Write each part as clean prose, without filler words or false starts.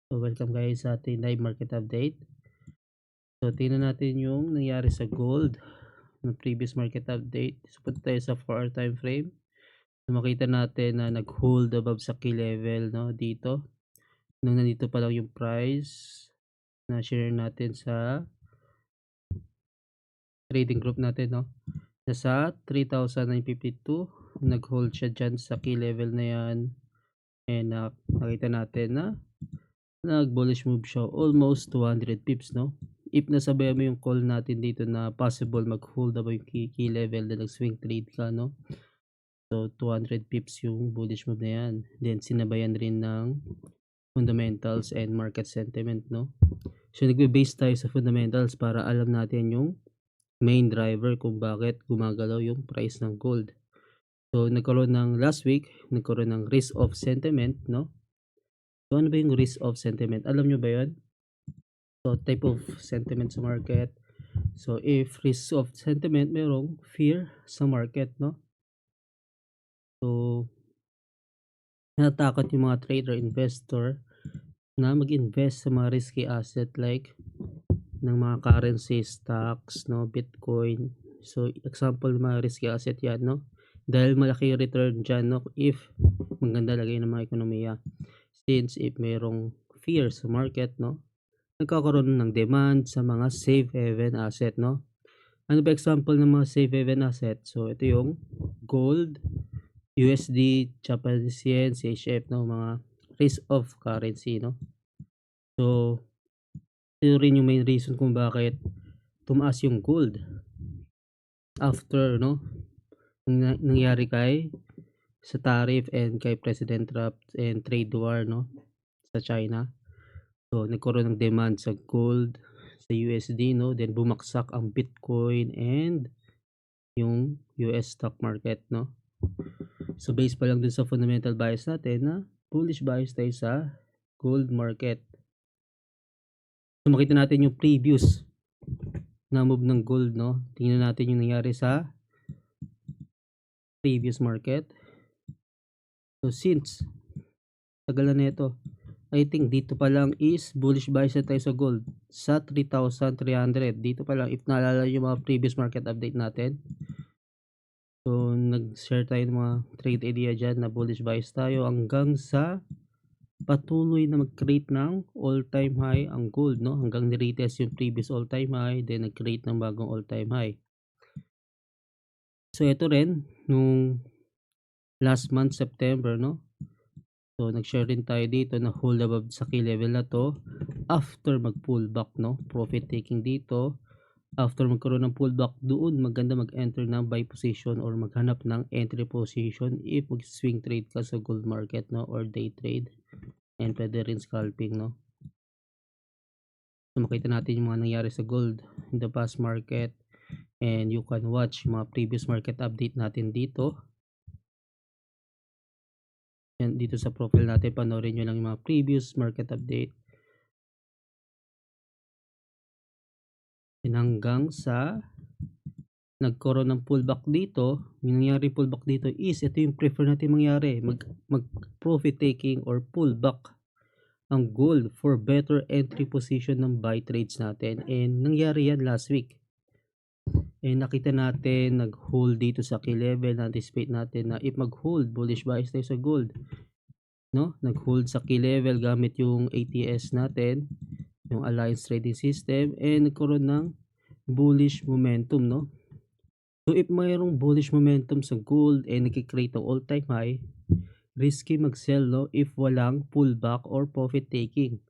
So, welcome guys sa ating live market update. So, tingnan natin yung nangyari sa gold ng previous market update. So, punta tayo sa 4-hour time frame. So, makita natin na nag-hold above sa key level, no, dito. Nung nandito pa lang yung price na share natin sa trading group natin, no. Nasa 3,952. Nag-hold siya dyan sa key level na yan. And nakita natin na nag-bullish move siya almost 200 pips, no? If nasabayan mo yung call natin dito na possible mag-hold above yung key level na nag-swing trade ka, no? So, 200 pips yung bullish move na yan. Then, sinabayan rin ng fundamentals and market sentiment, no? So, nagbe-base tayo sa fundamentals para alam natin yung main driver kung bakit gumagalaw yung price ng gold. So, nagkaroon ng last week, nagkaroon ng risk of sentiment, no? So, ano ba yung risk of sentiment? Alam nyo ba yun? So, type of sentiment sa market. So, if risk of sentiment, merong fear sa market, no? So, natatakot yung mga trader, investor na mag-invest sa mga risky asset like ng mga currency, stocks, no, Bitcoin. So, example ng mga risky asset yan, no? Dahil malaki yung return dyan, no? If maganda lagay ng mga ekonomiya. Since if merong fear sa market, no? Nagkakaroon ng demand sa mga safe haven asset, no? Ano ba example ng mga safe haven asset? So, ito yung gold, USD, Japanese yen, CHF, no? Mga risk of currency, no? So, ito rin yung main reason kung bakit tumaas yung gold after, no? Nangyari kay sa tariff and kay President Trump and trade war, no? Sa China. So, nagkaroon ng demand sa gold, sa USD, no? Then, bumaksak ang Bitcoin and yung US stock market, no? So, based pa lang dun sa fundamental bias natin na bullish bias tayo sa gold market. So, makita natin yung previous na move ng gold, no? Tingnan natin yung nangyari sa previous market. So, since tagal na nito, I think dito pa lang is bullish bias na tayo sa gold sa 3,300. Dito pa lang, if naalala yung mga previous market update natin. So, nag-share tayo ng mga trade idea dyan na bullish bias tayo hanggang sa patuloy na mag-create ng all-time high ang gold, no? Hanggang ni-retest yung previous all-time high, then nag-create ng bagong all-time high. So, ito rin, nung last month, September, no? So, nag-share rin tayo dito na hold above sa key level na to after mag-pullback, no? Profit taking dito. After magkaroon ng pullback doon, maganda mag-enter ng buy position or maghanap ng entry position if mag-swing trade ka sa gold market, no? Or day trade. And pwede rin scalping, no? So, makita natin yung mga nangyari sa gold in the past market. And you can watch yung mga previous market update natin dito. Yan, dito sa profile natin, panoorin nyo lang yung mga previous market update. And hanggang sa nagkaroon ng pullback dito, yung nangyari pullback dito is, ito yung prefer natin mangyari, mag profit taking or pullback ang gold for better entry position ng buy trades natin. And nangyari yan last week. And nakita natin, nag-hold dito sa key level, na-anticipate natin na if mag-hold, bullish bias tayo sa gold. No? Nag-hold sa key level gamit yung ATS natin, yung Alliance Trading System, and nagkaroon ng bullish momentum, no? So, if mayroong bullish momentum sa gold and nagkikreate ng all-time high, risky mag-sell, no? If walang pullback or profit taking.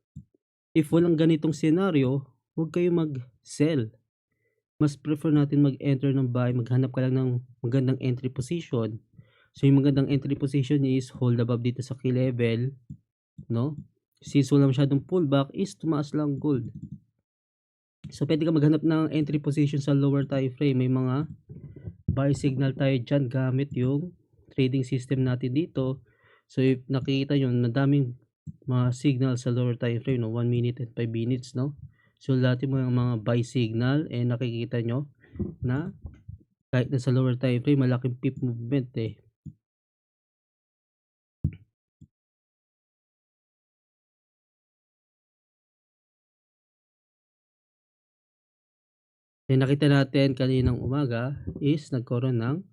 If walang ganitong scenario, huwag kayo mag-sell. Mas prefer natin mag-enter ng buy, maghanap ka lang ng magandang entry position. So, yung magandang entry position is hold above dito sa key level, no? Since wala masyadong pullback is tumaas lang gold. So, pwede ka maghanap ng entry position sa lower time frame. May mga buy signal tayo dyan gamit yung trading system natin dito. So, if nakikita nyo, nadaming mga signal sa lower time frame, no? 1 minute and 5 minutes, no? So, lahat yung mga buy signal, and nakikita nyo na kahit na sa lower time frame, malaking pip movement, eh. Then nakita natin kaninang umaga is nagkaroon ng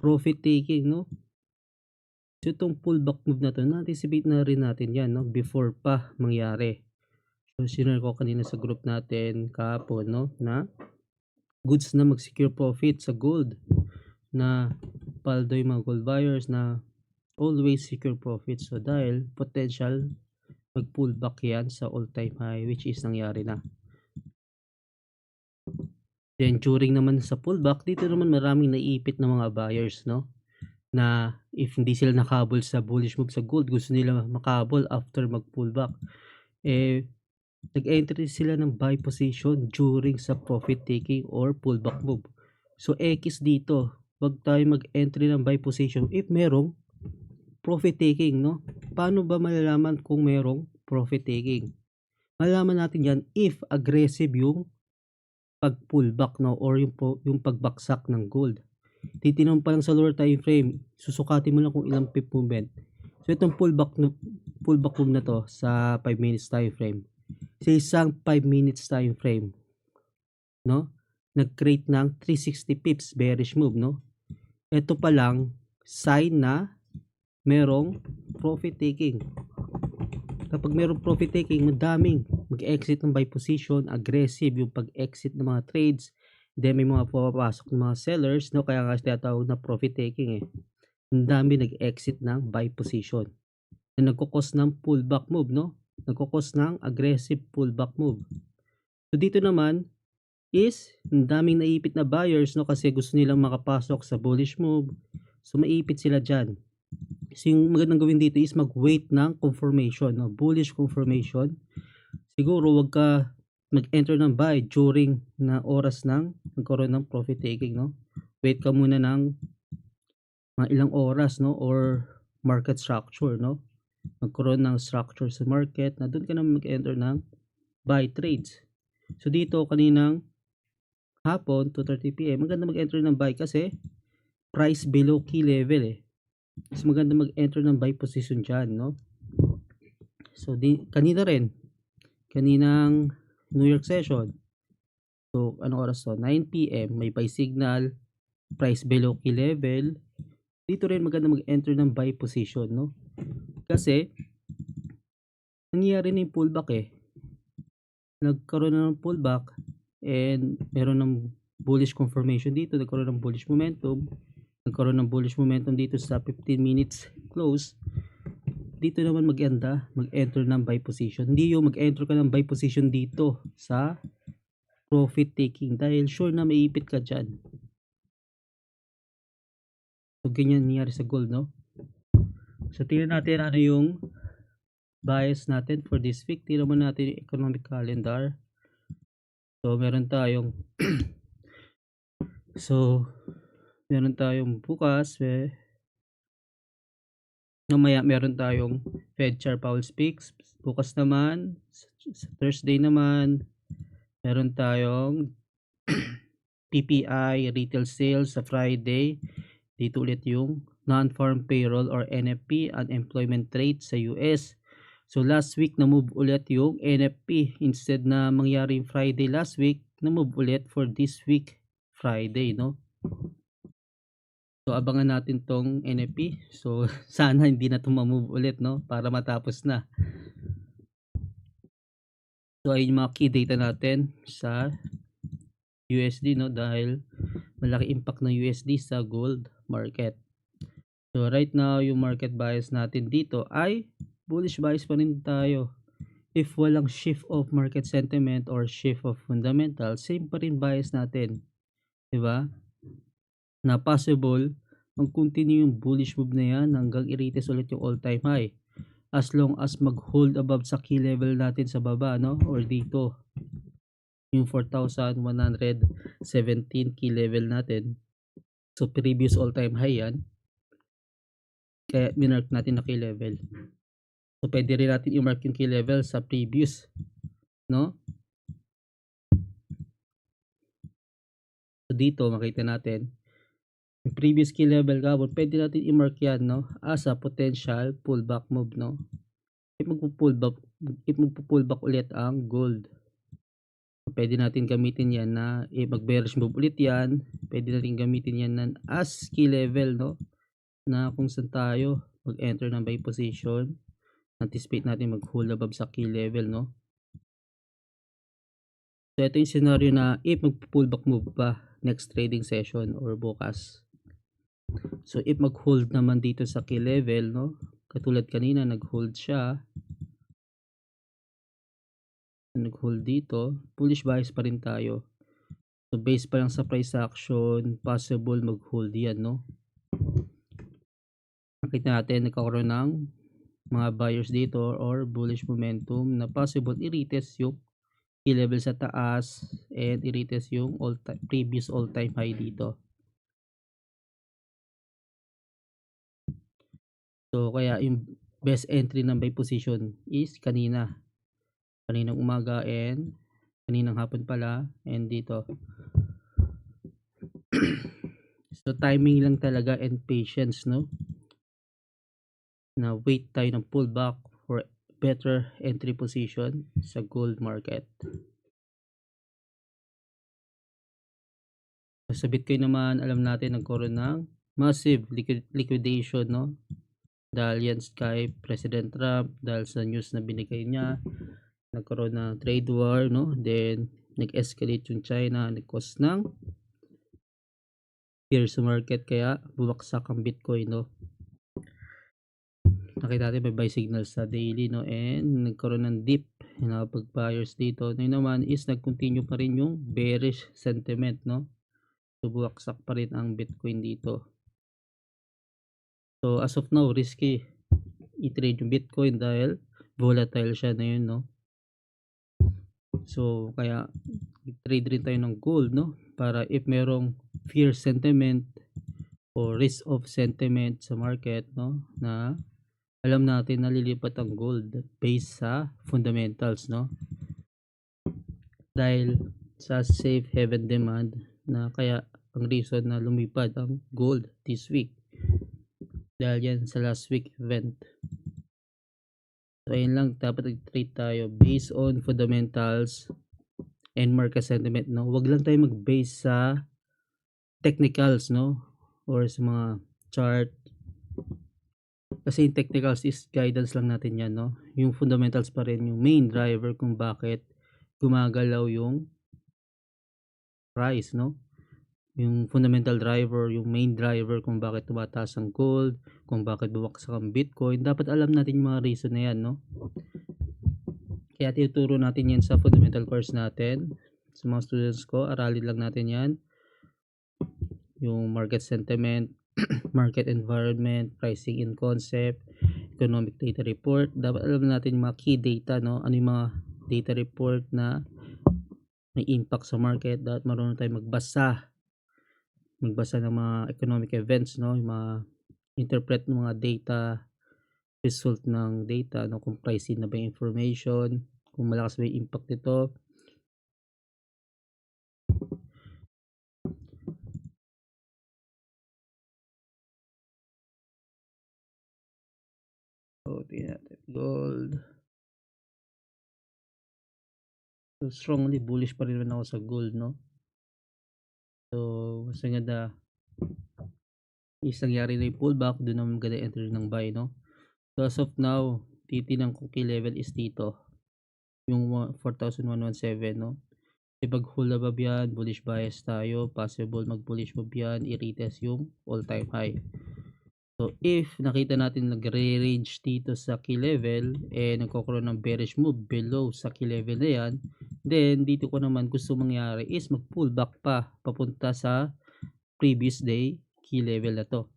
profit taking, no? So itong pullback move na 'to, na-anticipate na rin natin 'yan, no, before pa mangyari. So shinare ko kanina sa group natin kahapon, no, na goods na mag-secure profit sa gold, na paldo yung mga gold buyers na always secure profit. So dahil potential mag-pullback yan sa all-time high, which is nangyari na. Then during naman sa pullback, dito naman maraming naiipit na mga buyers, no, na if hindi sila nakahabol sa bullish move sa gold, gusto nila makahabol after mag-pullback. Nag-entry sila ng buy position during sa profit taking or pullback move. So X dito, wag tayo mag-entry ng buy position if merong profit taking, no? Paano ba malalaman kung merong profit taking? Malalaman natin yan if aggressive yung pag-pullback, no, or yung pagbaksak ng gold. Titingnan pa lang sa lower time frame, susukatin mo lang kung ilang pip movement. So itong pullback move na to sa 5 minutes time frame. Sa isang 5 minutes time frame, no, nag-create ng 360 pips bearish move, no. Ito pa lang sign na merong profit taking. Kapag merong profit taking, madaming mag-exit ng buy position, aggressive yung pag-exit ng mga trades, then may mga pumapasok ng mga sellers, no, kaya nga tinatawag na profit taking eh. Ang dami nag-exit ng buy position na nagkukos ng pullback move, no, nagkukos ng aggressive pullback move. So dito naman is ang daming naipit na buyers, no, kasi gusto nilang makapasok sa bullish move. So maipit sila dyan. So yung magandang gawin dito is mag-wait ng confirmation, no, bullish confirmation. Siguro wag ka mag-enter ng buy during na oras ng nagkaroon ng profit taking, no. Wait ka muna ng mga ilang oras, no, or market structure, no. Magkaroon ng structure sa market na doon ka na mag-enter ng buy trades. So dito kaninang hapon 2:30 PM, maganda mag-enter ng buy kasi price below key level eh. Mas maganda mag-enter ng buy position dyan, no. So kanina rin, kaninang New York session, so anong oras to, 9 PM, may buy signal, price below key level. Dito rin maganda mag-enter ng buy position, no, kasi nangyayari na yung pullback eh. Nagkaroon na ng pullback and meron ng bullish confirmation dito, nagkaroon ng bullish momentum, dito sa 15 minutes close. Dito naman mag-enter ng buy position. Hindi yung mag-enter ka ng buy position dito sa profit taking dahil sure na maiipit ka dyan. So ganyan nangyari sa gold, no. So tingnan natin ano yung bias natin for this week. Tingnan naman natin yung economic calendar. So meron tayong bukas, mamaya meron tayong Fed Chair Powell speaks. Bukas naman sa Thursday naman meron tayong PPI retail sales sa Friday. Dito ulit yung non-farm payroll or NFP, unemployment rate sa US. So last week na move ulit yung NFP, instead na mangyari yung Friday last week, na move ulit for this week Friday, no. So abangan natin tong NFP. So sana hindi na move ulit, no, para matapos na. So ayun yung mga key data natin sa USD, no, dahil malaki impact ng USD sa gold market. So right now yung market bias natin dito ay bullish bias pa rin tayo. If walang shift of market sentiment or shift of fundamental, same pa rin bias natin, diba? Na possible mag-continue yung bullish move na yan hanggang i-retest ulit yung all-time high, as long as mag-hold above sa key level natin sa baba, no, or dito yung 4,117 key level natin. So previous all-time high yan, kaya minark natin na key level. So pwede rin natin i-mark yung key level sa previous, no. So dito makita natin yung previous key level kapon, pwede natin i-mark yan, no, as a potential pullback move, no. If magpo-pullback ulit ang gold, pwede natin gamitin yan na mag-bearish move ulit yan. Pwede natin gamitin yan na as key level, no? Na kung saan tayo mag-enter ng buy position. Anticipate natin mag-hold above sa key level, no? So, ito yung scenario na if mag-pullback move pa next trading session or bukas. So, if mag-hold naman dito sa key level, no? Katulad kanina, nag-hold siya. Nag-hold dito. Bullish bias pa rin tayo. So, based pa lang sa price action, possible mag-hold yan, no? Nakita natin, nagkakaroon ng mga buyers dito or bullish momentum na possible i-retest yung key level sa taas and i-retest yung previous all-time high dito. So, kaya yung best entry ng buy position is kaninang umaga and kaninang hapon pala and dito. So, timing lang talaga and patience, no? Na wait tayo ng pullback for better entry position sa gold market. Sa Bitcoin naman, alam natin nagkaroon ng massive liquidation, no? Dahil yan kay President Trump, dahil sa news na binigay niya, nagkaroon ng trade war, no? Then, nag-escalate yung China, nag-cause ng fear sa market, kaya bumagsak ang Bitcoin, no? Nakita natin may buy signal sa daily, no? And nagkaroon ng dip, pag buyers dito. Ngayon naman is nag-continue pa rin yung bearish sentiment, no? So, bumagsak pa rin ang Bitcoin dito. So, as of now, risky i-trade yung Bitcoin dahil volatile siya na yun, no? So, kaya i-trade rin tayo ng gold, no? Para if merong fear sentiment o risk of sentiment sa market, no? Na alam natin na lilipat ang gold based sa fundamentals, no? Dahil sa safe haven demand na kaya ang reason na lumipad ang gold this week. Dahil yan sa last week event. So, ayun lang, dapat nag-trade tayo based on fundamentals and market sentiment, no? Wag lang tayo mag-base sa technicals, no? Or sa mga chart. Kasi yung technicals is guidance lang natin yan, no? Yung fundamentals pa rin yung main driver kung bakit gumagalaw yung price, no? Yung fundamental driver, yung main driver kung bakit tumataas ang gold, kung bakit bumagsak ang Bitcoin. Dapat alam natin yung mga reason na yan, no? Kaya tinuturo natin yan sa fundamental course natin. Sa mga students ko, aralin lang natin yan. Yung market sentiment, market environment, pricing in concept, economic data report. Dapat alam natin yung mga key data, no? Ano yung mga data report na may impact sa market. Dapat marunong tayo magbasa ng mga economic events, no? Yung mga interpret ng mga data, result ng data, no? Kung pricing na ba yung information, kung malakas ba yung impact nito. So, tingnan natin. Gold. So, strongly bullish pa rin ako sa gold, no? So, mas maganda is nangyari na yung pullback, doon naman maganda entry ng buy, no? So, as of now, titinan ko key level is dito. Yung 4,117, no? Pag hold above yan, bullish bias tayo. Possible mag-bullish move yan, i-retest yung all-time high. So, if nakita natin nagre-range dito sa key level, nagkakaroon ng bearish move below sa key level na yan, then dito ko naman gusto mangyari is mag-pull back pa papunta sa previous day key level na to.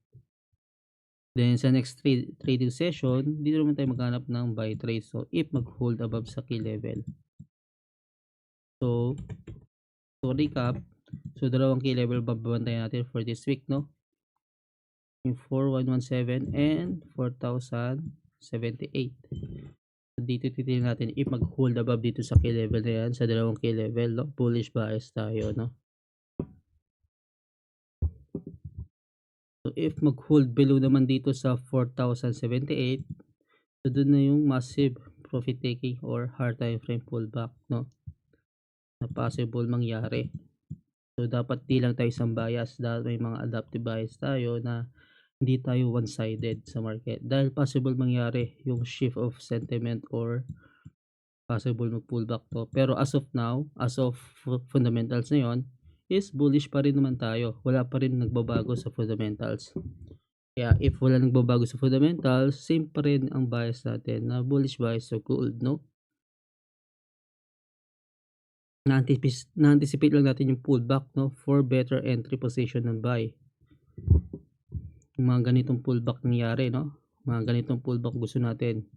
Then, sa next trading session, dito naman tayo maghanap ng buy trade. So, if mag-hold above sa key level. So, to recap, so dalawang key level babantayan natin for this week, no? Yung 4117 and 4078. So, dito titingnan natin if mag-hold above dito sa key level na yan, sa dalawang key level, no? Bullish bias tayo, no? So, if mag-hold below naman dito sa 4078, so doon na yung massive profit taking or hard time frame pullback, no? na possible mangyari. So, dapat di lang tayo isang bias, dahil may mga adaptive bias tayo na hindi tayo one-sided sa market. Dahil possible mangyari yung shift of sentiment or possible mag-pullback to. Pero as of now, as of fundamentals na yun, is bullish pa rin naman tayo. Wala pa rin nagbabago sa fundamentals. Kaya if wala nagbabago sa fundamentals, same pa rin ang bias natin na bullish bias sa gold, no? Na-anticipate lang natin yung pullback, no, for better entry position ng buy. Yung mga ganitong pullback nangyari, no? Mga ganitong pullback gusto natin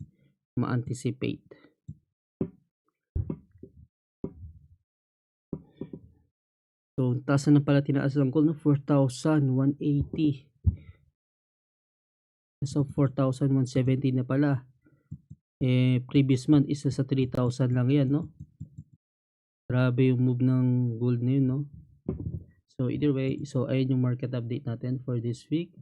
ma-anticipate. So, taas na pala tinaas ng gold, no? 4,180. So, 4,170 na pala. Previous month isa sa 3,000 lang yan, no? Grabe yung move ng gold na yun, no? So, either way, so ayun yung market update natin for this week.